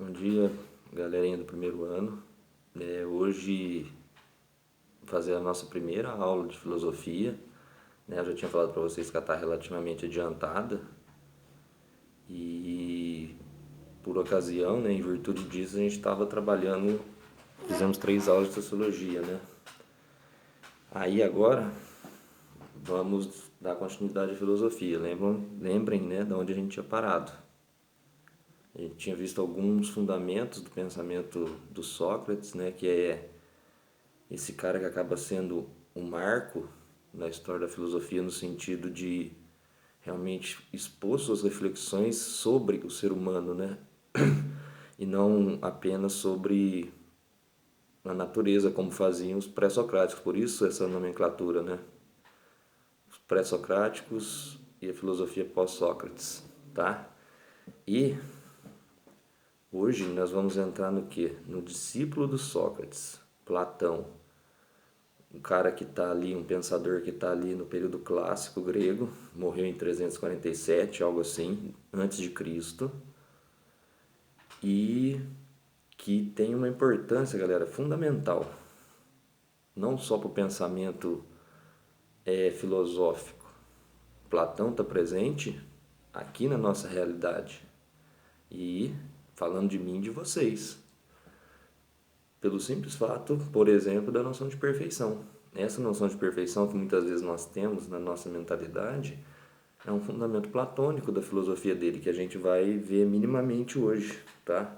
Bom dia, galerinha do primeiro ano. Hoje vou fazer a nossa primeira aula de filosofia. Eu já tinha falado para vocês que ela está relativamente adiantada e por ocasião, em virtude disso, a gente estava trabalhando, fizemos 3 aulas de sociologia, né? Aí agora vamos dar continuidade à filosofia. Lembrem, né, de onde a gente tinha parado. A gente tinha visto alguns fundamentos do pensamento do Sócrates, né, que é esse cara que acaba sendo um marco na história da filosofia no sentido de realmente expor suas reflexões sobre o ser humano, né? E não apenas sobre a natureza como faziam os pré-socráticos. Por isso essa nomenclatura, né? Os pré-socráticos e a filosofia pós-Sócrates, tá? E hoje nós vamos entrar no quê? No discípulo do Sócrates, Platão. Um cara que está ali, um pensador que está ali no período clássico grego, morreu em 347, algo assim, antes de Cristo, e que tem uma importância, galera, fundamental, não só para o pensamento filosófico. Platão está presente aqui na nossa realidade e falando de mim e de vocês, pelo simples fato, por exemplo, da noção de perfeição. Essa noção de perfeição que muitas vezes nós temos na nossa mentalidade é um fundamento platônico da filosofia dele que a gente vai ver minimamente hoje, tá?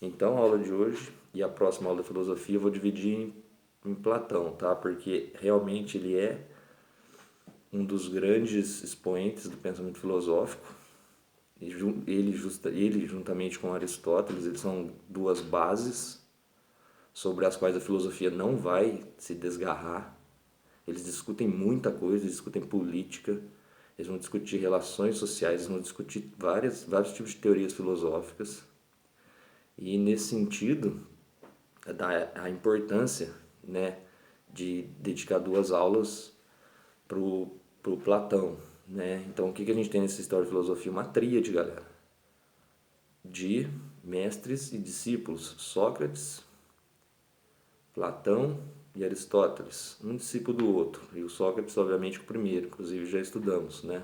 Então, a aula de hoje e a próxima aula de filosofia eu vou dividir em Platão, tá? Porque realmente ele é um dos grandes expoentes do pensamento filosófico. Ele juntamente com Aristóteles, eles são duas bases sobre as quais a filosofia não vai se desgarrar. Eles discutem muita coisa, eles discutem política, eles vão discutir relações sociais, eles vão discutir vários tipos de teorias filosóficas. E nesse sentido, a importância, né, de dedicar 2 aulas para o Platão. Né? Então, o que a gente tem nessa história de filosofia? Uma tríade, galera, de mestres e discípulos: Sócrates, Platão e Aristóteles, um discípulo do outro. E o Sócrates, obviamente, o primeiro, inclusive já estudamos, né?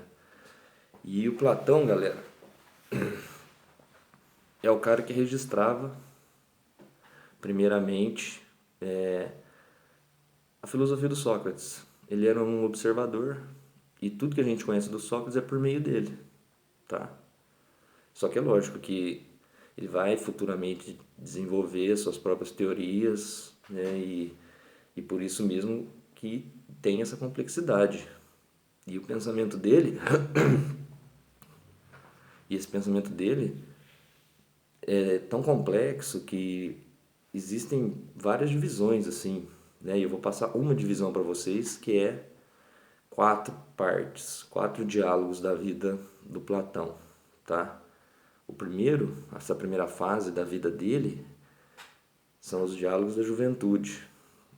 E o Platão, galera, é o cara que registrava, primeiramente, a filosofia do Sócrates. Ele era um observador e tudo que a gente conhece do Sócrates é por meio dele, tá? Só que é lógico que ele vai futuramente desenvolver suas próprias teorias, né? E por isso mesmo que tem essa complexidade. E o pensamento dele, e esse pensamento dele é tão complexo que existem várias divisões assim, né? E eu vou passar uma divisão para vocês que é 4 partes, 4 diálogos da vida do Platão, tá? O primeiro, essa primeira fase da vida dele, são os diálogos da juventude,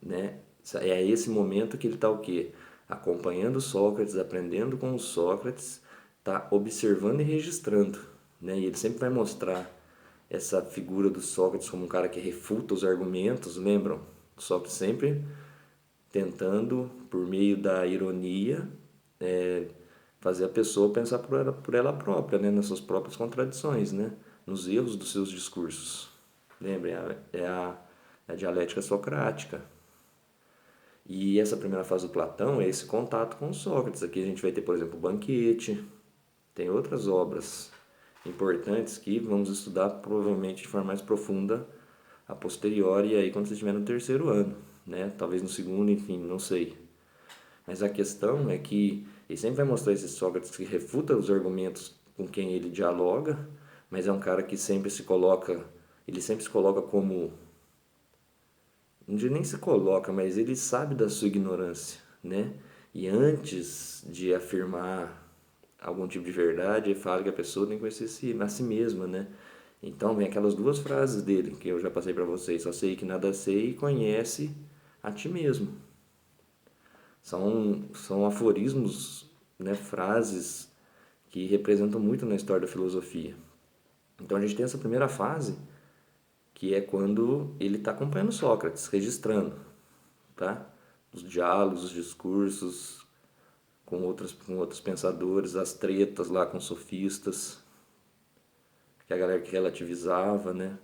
né? É esse momento que ele está o quê? Acompanhando Sócrates, aprendendo com o Sócrates, está observando e registrando, né? E ele sempre vai mostrar essa figura do Sócrates como um cara que refuta os argumentos, lembram? Sócrates sempre tentando, por meio da ironia, fazer a pessoa pensar por ela própria, né? Nas suas próprias contradições, né? Nos erros dos seus discursos. Lembrem, é a dialética socrática. E essa primeira fase do Platão é esse contato com Sócrates. Aqui a gente vai ter, por exemplo, o Banquete, tem outras obras importantes que vamos estudar provavelmente de forma mais profunda a posteriori, aí quando você estiver no terceiro ano, né? Talvez no segundo, enfim, não sei. Mas a questão é que ele sempre vai mostrar esse Sócrates que refuta os argumentos com quem ele dialoga, mas é um cara que ele sempre se coloca como, não digo nem se coloca, mas ele sabe da sua ignorância, né? E antes de afirmar algum tipo de verdade, ele fala que a pessoa tem que conhecer a si mesma, né? Então vem aquelas 2 frases dele que eu já passei para vocês: só sei que nada sei e conhece a ti mesmo. São aforismos, né, frases que representam muito na história da filosofia. Então a gente tem essa primeira fase, que é quando ele está acompanhando Sócrates, registrando, tá? Os diálogos, os discursos com outros pensadores, as tretas lá com sofistas, que é a galera que relativizava, né,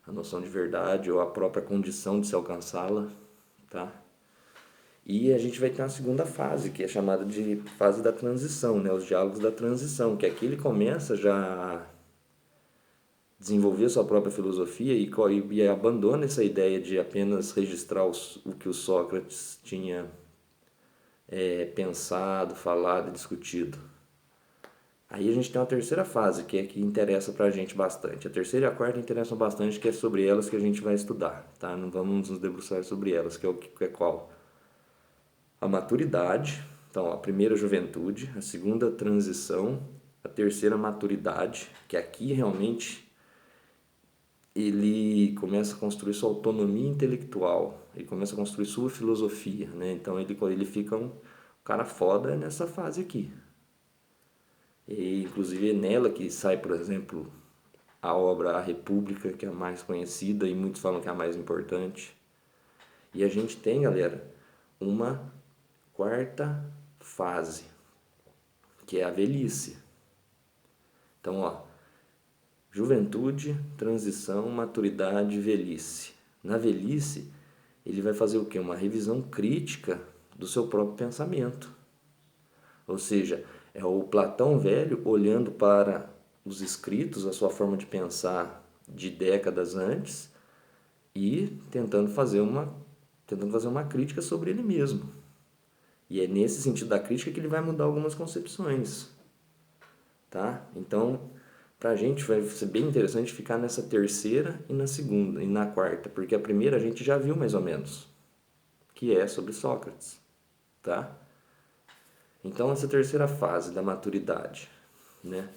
a noção de verdade ou a própria condição de se alcançá-la, tá? E a gente vai ter uma segunda fase, que é chamada de fase da transição, né, os diálogos da transição, que aqui ele começa já a desenvolver sua própria filosofia e abandona essa ideia de apenas registrar o que o Sócrates tinha pensado, falado e discutido. Aí a gente tem uma terceira fase, que é que interessa pra gente bastante. A terceira e a quarta interessam bastante, que é sobre elas que a gente vai estudar, tá? Não vamos nos debruçar sobre elas, que é o que é qual? A maturidade, então a primeira juventude, a segunda transição, a terceira maturidade, que aqui realmente ele começa a construir sua autonomia intelectual, ele começa a construir sua filosofia, né? Então ele fica um cara foda nessa fase aqui. E, inclusive é nela que sai, por exemplo, a obra A República, que é a mais conhecida e muitos falam que é a mais importante. E a gente tem, galera, uma quarta fase, que é a velhice. Então, ó, juventude, transição, maturidade, velhice. Na velhice, ele vai fazer o quê? Uma revisão crítica do seu próprio pensamento. Ou seja, é o Platão velho olhando para os escritos, a sua forma de pensar de décadas antes e tentando fazer uma crítica sobre ele mesmo. E é nesse sentido da crítica que ele vai mudar algumas concepções. Tá? Então, pra gente vai ser bem interessante ficar nessa terceira e na segunda e na quarta, porque a primeira a gente já viu mais ou menos, que é sobre Sócrates, tá? Então, essa terceira fase da maturidade, né?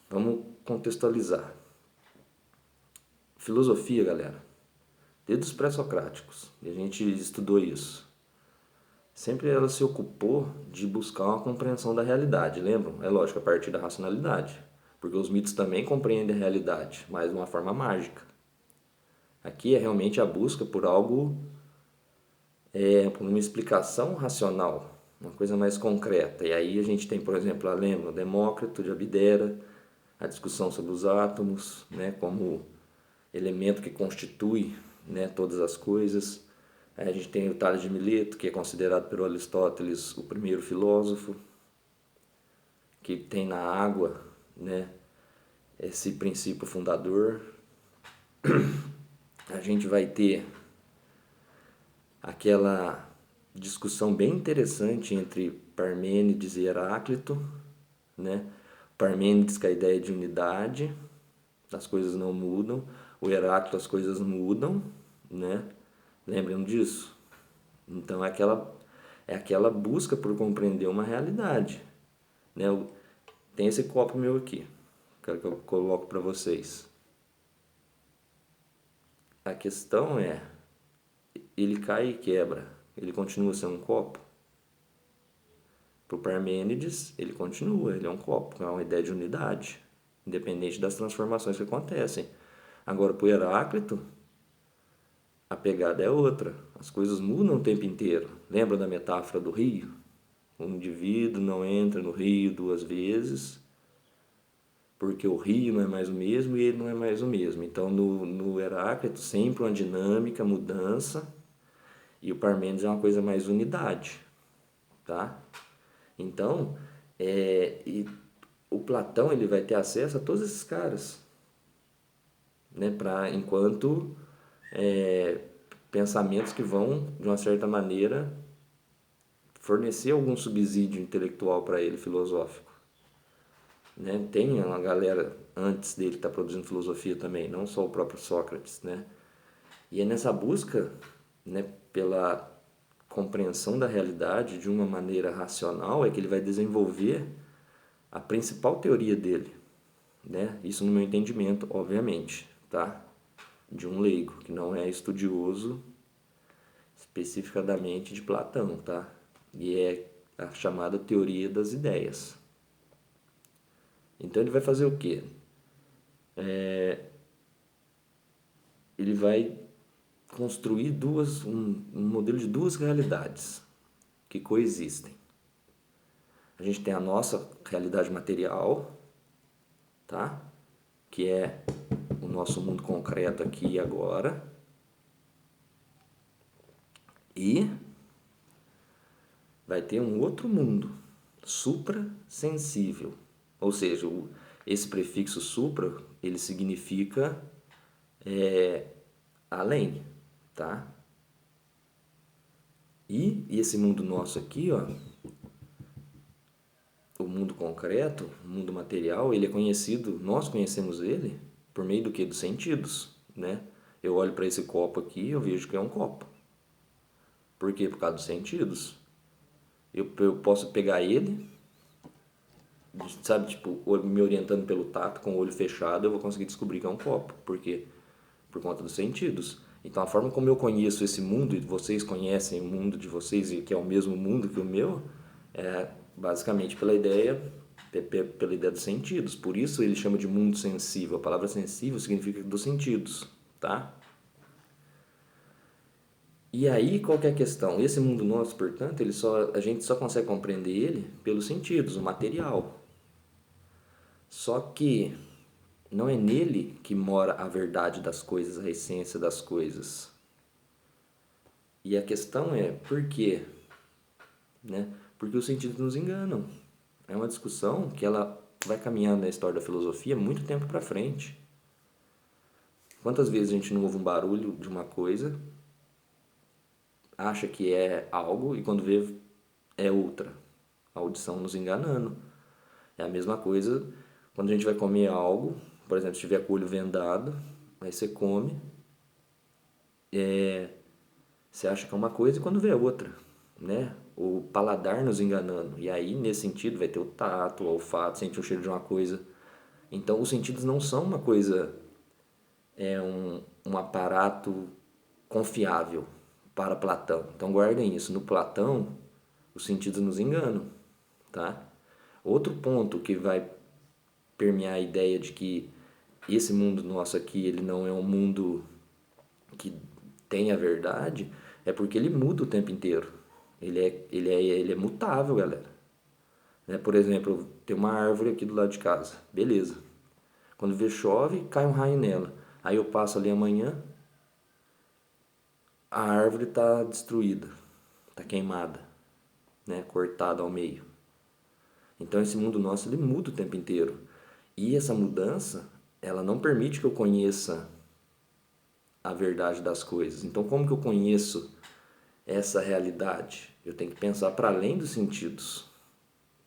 Vamos contextualizar. Filosofia, galera, desde os pré-socráticos, e a gente estudou isso. Sempre ela se ocupou de buscar uma compreensão da realidade, lembram? É lógico, a partir da racionalidade, porque os mitos também compreendem a realidade, mas de uma forma mágica. Aqui é realmente a busca por algo, por uma explicação racional, uma coisa mais concreta. E aí a gente tem, por exemplo, lembra, Demócrito de Abdera, a discussão sobre os átomos, né, como elemento que constitui, né, todas as coisas. Aí a gente tem o Tales de Mileto, que é considerado por Aristóteles o primeiro filósofo, que tem na água, né, esse princípio fundador. A gente vai ter aquela discussão bem interessante entre Parmênides e Heráclito, né? Parmênides com a ideia de unidade, as coisas não mudam, o Heráclito as coisas mudam, né? Lembram disso? Então é aquela busca por compreender uma realidade, né? Tem esse copo meu aqui, quero que eu coloco para vocês. A questão é, ele cai e quebra, ele continua sendo um copo? Para o Parmênides, ele continua, ele é um copo, é uma ideia de unidade, independente das transformações que acontecem. Agora, para o Heráclito, a pegada é outra, as coisas mudam o tempo inteiro. Lembra da metáfora do rio? O indivíduo não entra no rio duas vezes, porque o rio não é mais o mesmo e ele não é mais o mesmo. Então, no Heráclito, sempre uma dinâmica, mudança, e o Parmênides é uma coisa mais unidade, tá? Então, o Platão ele vai ter acesso a todos esses caras, né, enquanto pensamentos que vão, de uma certa maneira, fornecer algum subsídio intelectual para ele, filosófico. Né? Tem uma galera antes dele que está produzindo filosofia também, não só o próprio Sócrates. Né? E é nessa busca, né, pela compreensão da realidade de uma maneira racional é que ele vai desenvolver a principal teoria dele, né? Isso no meu entendimento, obviamente, tá? De um leigo, que não é estudioso especificadamente de Platão, tá? E é a chamada teoria das ideias. Então ele vai fazer o quê? ele vai construir um modelo de duas realidades que coexistem. A gente tem a nossa realidade material, tá? Que é o nosso mundo concreto aqui e agora. E vai ter um outro mundo, suprassensível. Ou seja, esse prefixo supra, ele significa além, tá? E esse mundo nosso aqui, ó, o mundo concreto, o mundo material, ele é conhecido, nós conhecemos ele por meio do quê? Dos sentidos, né? Eu olho para esse copo aqui, eu vejo que é um copo. Por quê? Por causa dos sentidos. Eu posso pegar ele, sabe, tipo, me orientando pelo tato, com o olho fechado, eu vou conseguir descobrir que é um copo. Por quê? Por conta dos sentidos. Então, a forma como eu conheço esse mundo, e vocês conhecem o mundo de vocês, e que é o mesmo mundo que o meu, é basicamente pela ideia dos sentidos. Por isso ele chama de mundo sensível. A palavra sensível significa dos sentidos, tá? E aí, qual que é a questão? Esse mundo nosso, portanto, a gente só consegue compreender ele pelos sentidos, o material. Só que não é nele que mora a verdade das coisas, a essência das coisas. E a questão é, por quê? Né? Porque os sentidos nos enganam. É uma discussão que ela vai caminhando na história da filosofia muito tempo para frente. Quantas vezes a gente não ouve um barulho de uma coisa, acha que é algo e quando vê é outra. A audição nos enganando. É a mesma coisa quando a gente vai comer algo, por exemplo, se tiver com o olho vendado, aí você come, você acha que é uma coisa e quando vê é outra, né? O paladar nos enganando. E aí, nesse sentido, vai ter o tato, o olfato, sentir o cheiro de uma coisa. Então, os sentidos não são uma coisa, um aparato confiável para Platão. Então, guardem isso. No Platão, os sentidos nos enganam, tá? Outro ponto que vai permear a ideia de que esse mundo nosso aqui, ele não é um mundo que tem a verdade, é porque ele muda o tempo inteiro. Ele é mutável, galera. Né? Por exemplo, tem uma árvore aqui do lado de casa. Beleza. Quando vê chove, cai um raio nela. Aí eu passo ali amanhã, a árvore está destruída, está queimada, né? Cortada ao meio. Então esse mundo nosso ele muda o tempo inteiro. E essa mudança, ela não permite que eu conheça a verdade das coisas. Então como que eu conheço essa realidade? Eu tenho que pensar para além dos sentidos,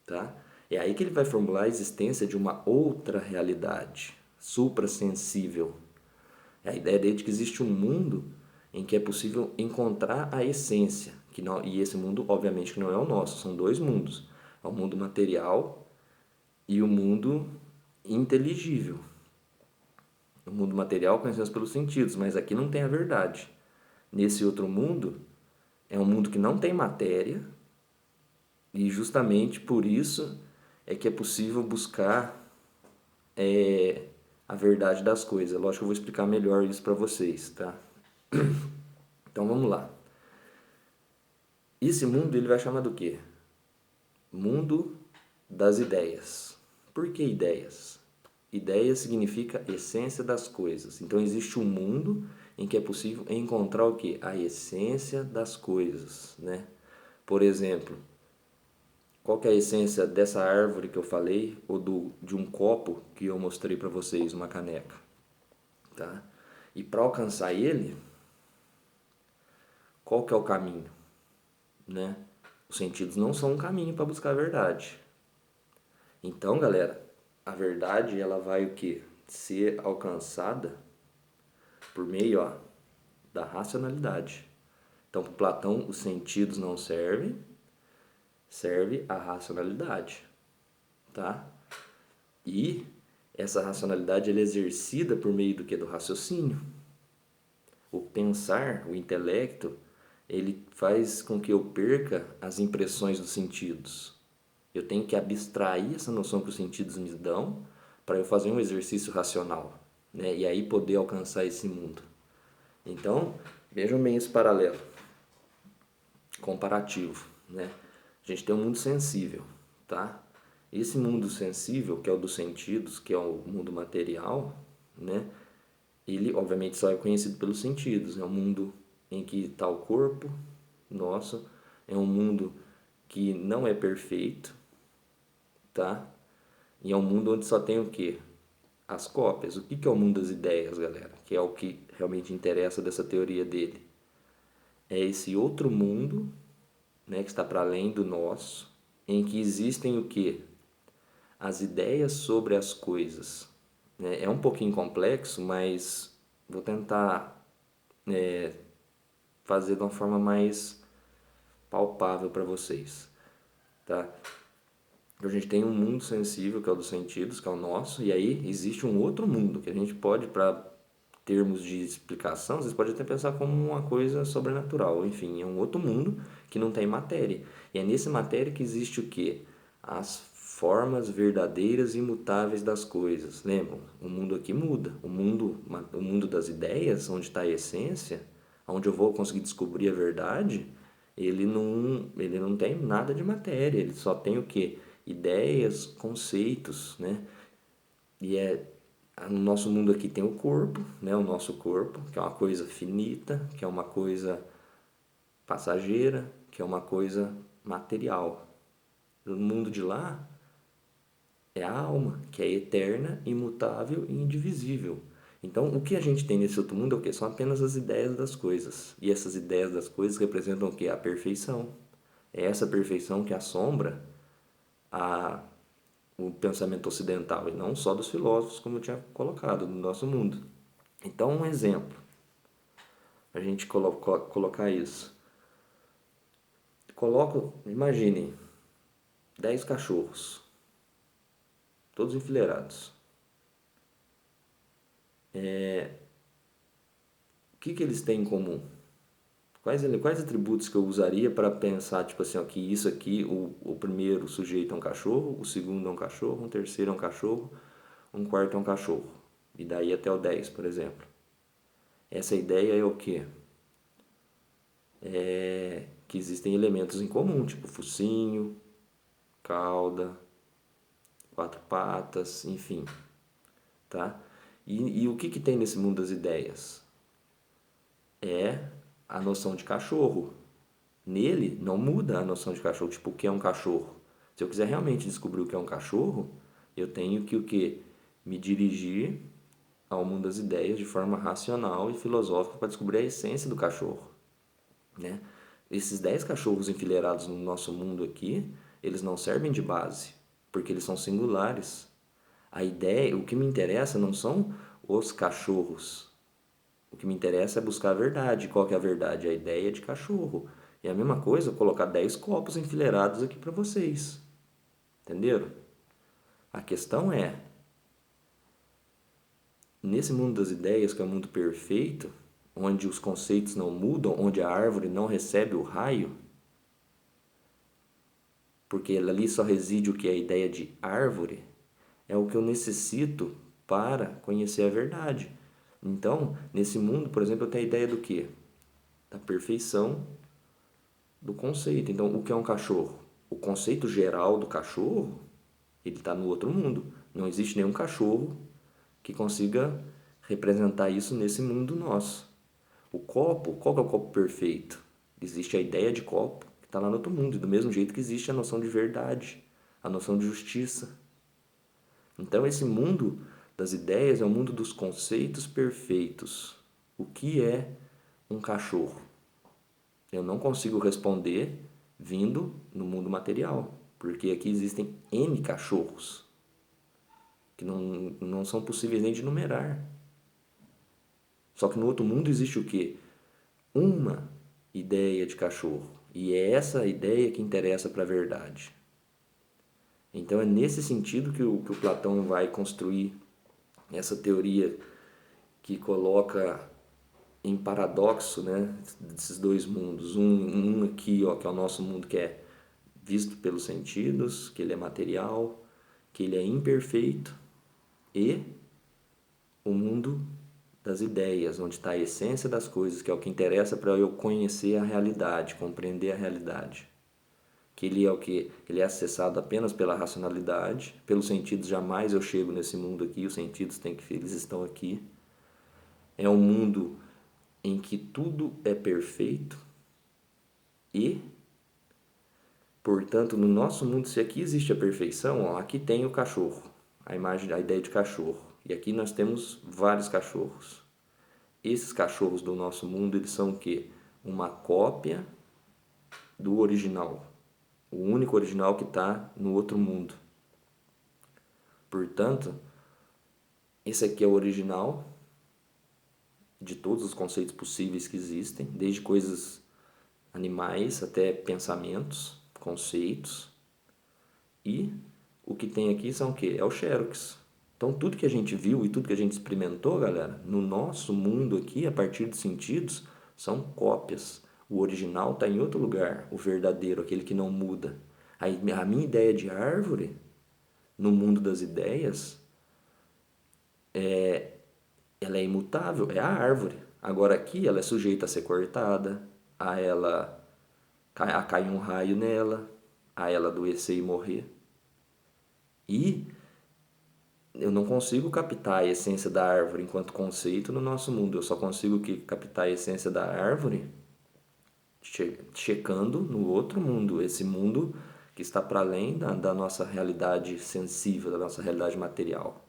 tá? É aí que ele vai formular a existência de uma outra realidade, suprassensível. É a ideia dele de que existe um mundo em que é possível encontrar a essência, que não, e esse mundo obviamente que não é o nosso, são dois mundos. É o mundo material e o mundo inteligível. O mundo material conhecemos pelos sentidos, mas aqui não tem a verdade. Nesse outro mundo, é um mundo que não tem matéria, e justamente por isso é que é possível buscar a verdade das coisas. Lógico que eu vou explicar melhor isso para vocês, tá? Então vamos lá. Esse mundo ele vai chamar do quê? Mundo das ideias. Por que ideias? Ideia significa essência das coisas. Então existe um mundo em que é possível encontrar o quê? A essência das coisas, né? Por exemplo, qual que é a essência dessa árvore que eu falei ou de um copo que eu mostrei para vocês, uma caneca, tá? E para alcançar ele, qual que é o caminho, né? Os sentidos não são um caminho para buscar a verdade. Então, galera, a verdade ela vai o quê? Ser alcançada por meio, ó, da racionalidade. Então, para Platão, os sentidos não servem, serve a racionalidade, tá? E essa racionalidade ela é exercida por meio do que? Do raciocínio. O pensar, o intelecto, ele faz com que eu perca as impressões dos sentidos. Eu tenho que abstrair essa noção que os sentidos me dão para eu fazer um exercício racional, né? E aí poder alcançar esse mundo. Então, vejam bem esse paralelo comparativo, né? A gente tem um mundo sensível, tá? Esse mundo sensível, que é o dos sentidos, que é o mundo material, né? Ele, obviamente, só é conhecido pelos sentidos. É um mundo em que está o corpo nosso, é um mundo que não é perfeito, tá? E é um mundo onde só tem o quê? As cópias. O que é o mundo das ideias, galera? Que é o que realmente interessa dessa teoria dele. É esse outro mundo, né, que está para além do nosso, em que existem o quê? As ideias sobre as coisas. Né? É um pouquinho complexo, mas vou tentar fazer de uma forma mais palpável para vocês, tá? A gente tem um mundo sensível, que é o dos sentidos, que é o nosso, e aí existe um outro mundo que a gente pode, para termos de explicação, vocês podem até pensar como uma coisa sobrenatural. Enfim, é um outro mundo que não tem matéria. E é nessa matéria que existe o quê? As formas verdadeiras e imutáveis das coisas. Lembram? O mundo aqui muda. O mundo das ideias, onde está a essência, onde eu vou conseguir descobrir a verdade, ele não tem nada de matéria. Ele só tem o quê? Ideias, conceitos, né? E no nosso mundo aqui tem o corpo, né? O nosso corpo, que é uma coisa finita, que é uma coisa passageira, que é uma coisa material. No mundo de lá é a alma, que é eterna, imutável e indivisível. Então, o que a gente tem nesse outro mundo é o quê? São apenas as ideias das coisas. E essas ideias das coisas representam o quê? A perfeição. É essa perfeição que assombra a o pensamento ocidental e não só dos filósofos, como eu tinha colocado no nosso mundo. Então, um exemplo, a gente colocar isso. Imagine 10 cachorros, todos enfileirados. O que eles têm em comum? Quais atributos que eu usaria para pensar, tipo assim, ó, que isso aqui, o primeiro sujeito é um cachorro, o segundo é um cachorro, um terceiro é um cachorro, um quarto é um cachorro. E daí até o 10, por exemplo. Essa ideia é o quê? Que existem elementos em comum, tipo focinho, cauda, quatro patas, enfim, tá? E o que tem nesse mundo das ideias? É a noção de cachorro. Nele não muda a noção de cachorro, tipo, o que é um cachorro. Se eu quiser realmente descobrir o que é um cachorro, eu tenho que o quê? Me dirigir ao mundo das ideias de forma racional e filosófica para descobrir a essência do cachorro, né? Esses 10 cachorros enfileirados no nosso mundo aqui, eles não servem de base, porque eles são singulares. A ideia, o que me interessa não são os cachorros. O que me interessa é buscar a verdade. Qual que é a verdade? A ideia de cachorro. E a mesma coisa, colocar 10 copos enfileirados aqui para vocês. Entenderam? A questão é, nesse mundo das ideias, que é o mundo perfeito, onde os conceitos não mudam, onde a árvore não recebe o raio, porque ali só reside o que é a ideia de árvore, é o que eu necessito para conhecer a verdade. Então, nesse mundo, por exemplo, eu tenho a ideia do quê? Da perfeição do conceito. Então, o que é um cachorro? O conceito geral do cachorro, ele está no outro mundo. Não existe nenhum cachorro que consiga representar isso nesse mundo nosso. O copo, qual que é o copo perfeito? Existe a ideia de copo, que está lá no outro mundo, e do mesmo jeito que existe a noção de verdade, a noção de justiça. Então, esse mundo das ideias é o mundo dos conceitos perfeitos. O que é um cachorro? Eu não consigo responder vindo no mundo material, porque aqui existem N cachorros que não são possíveis nem de numerar. Só que no outro mundo existe o quê? Uma ideia de cachorro. E é essa ideia que interessa para a verdade. Então é nesse sentido que o Platão vai construir essa teoria que coloca em paradoxo, né, desses dois mundos. Um aqui, ó, que é o nosso mundo, que é visto pelos sentidos, que ele é material, que ele é imperfeito, e o mundo das ideias, onde está a essência das coisas, que é o que interessa para eu conhecer a realidade, compreender a realidade. Que ele é o que ele é acessado apenas pela racionalidade, pelos sentidos jamais eu chego nesse mundo aqui, os sentidos têm que eles estão aqui. É um mundo em que tudo é perfeito e, portanto, no nosso mundo, se aqui existe a perfeição, ó, aqui tem o cachorro, a imagem, a ideia de cachorro. E aqui nós temos vários cachorros. Esses cachorros do nosso mundo, eles são o quê? Uma cópia do original. O único original que está no outro mundo. Portanto, esse aqui é o original de todos os conceitos possíveis que existem, desde coisas animais até pensamentos, conceitos. E o que tem aqui são o quê? É o Xerox. Então tudo que a gente viu e tudo que a gente experimentou, galera, no nosso mundo aqui, a partir dos sentidos, são cópias. O original está em outro lugar, o verdadeiro, aquele que não muda. A minha ideia de árvore, no mundo das ideias, ela é imutável, é a árvore. Agora aqui ela é sujeita a ser cortada, a cair um raio nela, a ela adoecer e morrer. E eu não consigo captar a essência da árvore enquanto conceito no nosso mundo. Eu só consigo captar a essência da árvore checando no outro mundo, esse mundo que está para além da nossa realidade sensível, da nossa realidade material.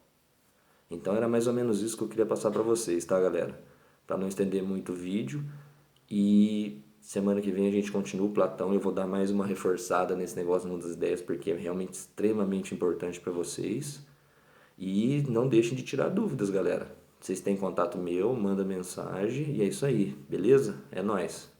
Então era mais ou menos isso que eu queria passar para vocês, tá, galera? Para não estender muito o vídeo. E semana que vem a gente continua o Platão. Eu vou dar mais uma reforçada nesse negócio do mundo das ideias, porque é realmente extremamente importante para vocês. E não deixem de tirar dúvidas, galera. Vocês têm contato meu, manda mensagem e é isso aí, beleza? É nóis!